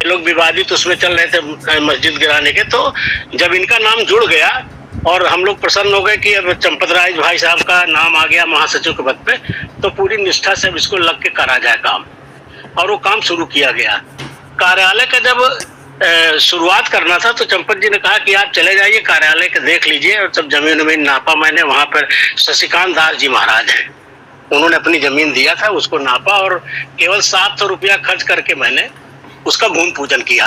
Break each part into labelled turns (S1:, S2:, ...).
S1: लोग विवादित उसमें चल रहे थे मस्जिद गिराने के, तो जब इनका नाम जुड़ गया और हम लोग प्रसन्न हो गए कि अब चंपत राय भाई साहब का नाम आ गया महासचिव के पद पे, तो पूरी निष्ठा से इसको लग के करा जाए काम, और वो काम शुरू किया गया। कार्यालय का जब शुरुआत करना था तो चंपत जी ने कहा कि आप चले जाइए कार्यालय के देख लीजिए, और जब जमीन वमीन नापा मैंने, वहां पर शशिकांत दास जी महाराज हैं, उन्होंने अपनी जमीन दिया था, उसको नापा और केवल 700 रुपया खर्च करके मैंने उसका भूमि पूजन किया।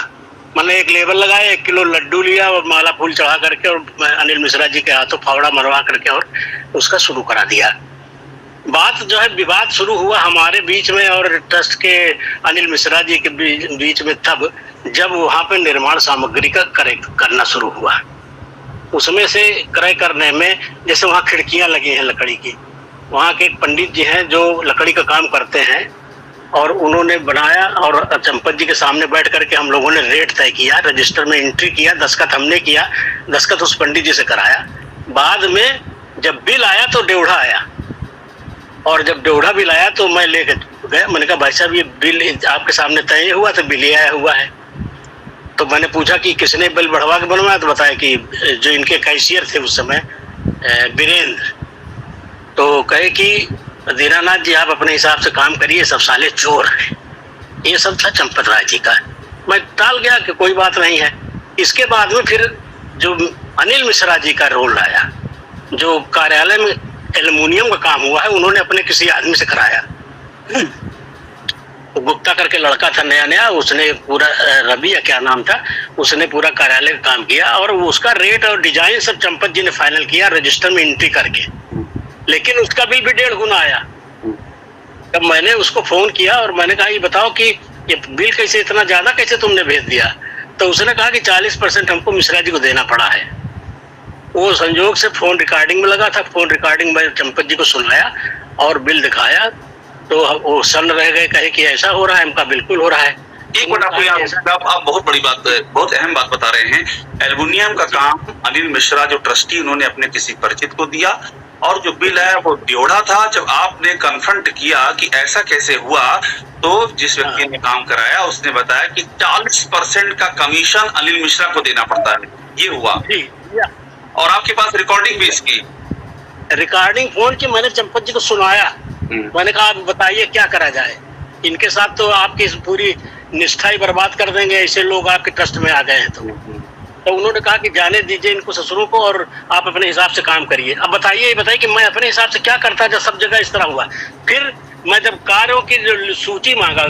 S1: मैंने एक लेबल लगाया, 1 किलो लड्डू लिया और माला फूल चढ़ा करके, और अनिल मिश्रा जी के हाथों फावड़ा मरवा करके और उसका शुरू करा दिया। बात जो है, विवाद शुरू हुआ हमारे बीच में और ट्रस्ट के अनिल मिश्रा जी के बीच में तब जब वहां पे निर्माण सामग्री का क्रय करना शुरू हुआ। उसमें से क्रय करने में, जैसे वहां खिड़कियां लगी हैं लकड़ी की, वहां के एक पंडित जी हैं जो लकड़ी का काम करते हैं, और उन्होंने बनाया, और चंपत जी के सामने बैठ करके हम लोगों ने रेट तय किया, रजिस्टर में एंट्री किया, दस्तखत हमने किया, दस्तखत उस पंडित जी से कराया। बाद में जब बिल आया तो डेवढ़ा आया, और जब डेवढ़ा बिल आया तो मैं लेकर गया। मैंने कहा भाई साहब ये बिल आपके सामने तय हुआ, तो बिल आया हुआ है। तो मैंने पूछा कि किसने बिल बढ़वा के बनवाया, तो बताया कि जो इनके कैशियर थे उस समय वीरेंद्र। तो कहे कि दीनानाथ जी आप अपने हिसाब से काम करिए, सब साले चोर हैं। ये सब था चंपत राय जी का। मैं टाल गया कि कोई बात नहीं है। इसके बाद में फिर जो अनिल मिश्रा जी का रोल आया, जो कार्यालय में एल्युमिनियम का काम हुआ है, उन्होंने अपने किसी आदमी से कराया। गुप्ता करके लड़का था नया नया, उसने पूरा, रवि या क्या नाम था, उसने पूरा कार्यालय का काम किया, और उसका रेट और डिजाइन सब चंपत जी ने फाइनल किया रजिस्टर में एंट्री करके। लेकिन उसका बिल भी 1.5 गुना आया। तब मैंने उसको फोन किया और मैंने कहा ये बताओ कि ये बिल कैसे इतना ज्यादा कैसे तुमने भेज दिया। तो उसने कहा कि 40% हमको मिश्रा जी को देना पड़ा है। वो संजोग से फोन रिकॉर्डिंग में लगा था, फोन रिकॉर्डिंग में चंपत जी को सुनाया और बिल दिखाया, तो वो सन्न रह गए, कहे कि ऐसा हो रहा है। हमका बिल्कुल हो रहा है।
S2: एक मिनट, आप बहुत बड़ी बात, बहुत अहम बात बता रहे हैं। एल्युमिनियम का काम अनिल मिश्रा जो ट्रस्टी, उन्होंने अपने किसी परिचित को दिया, और जो बिल है वो डेवढ़ा था। जब आपने कन्फ्रंट किया कि ऐसा कैसे हुआ, तो जिस व्यक्ति ने काम कराया उसने बताया कि 40% का कमीशन अनिल मिश्रा को देना पड़ता है। ये हुआ, और आपके पास रिकॉर्डिंग भी इसकी?
S1: रिकॉर्डिंग फोन की मैंने चंपत जी को सुनाया। मैंने कहा आप बताइए क्या करा जाए, इनके साथ तो आपकी पूरी निष्ठा ही बर्बाद कर देंगे, ऐसे लोग आपके ट्रस्ट में आ गए हैं। तो उन्होंने कहा कि जाने दीजिए इनको ससुरों को, और आप अपने हिसाब से काम करिए। अब बताइए कि मैं अपने हिसाब से क्या करता जब सब जगह इस तरह हुआ। फिर मैं जब कार्यों की जो सूची मांगा